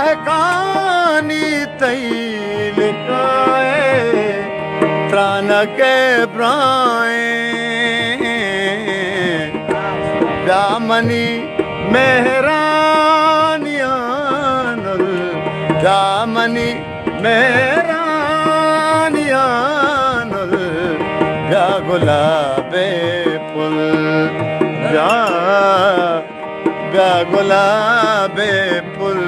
महकानी तैल काए त्राण के प्राए व्यामनी मेहरानियानुल व्यामनी मेहरानियानुल व्या गुलाबे पुल व्या गुलाबे पुल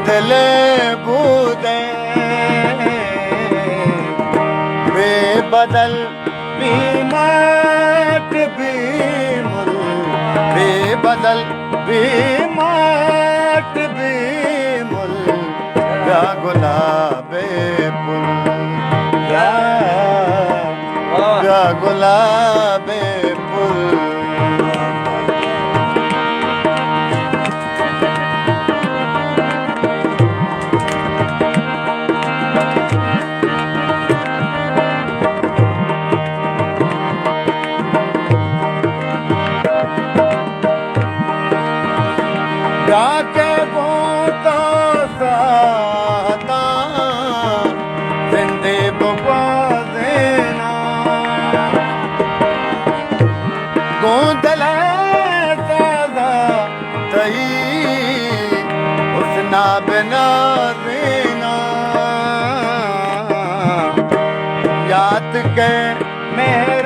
दिले बूदे बेबदल बीमाट बीमुल बेबदल बीमाट बीमुल व्या गुलाबे पुल व्या गुलाबे पुल जाके बोता साता जिंदे बपा देना गोंदले सादा तई उसना बिना देना याद के मैं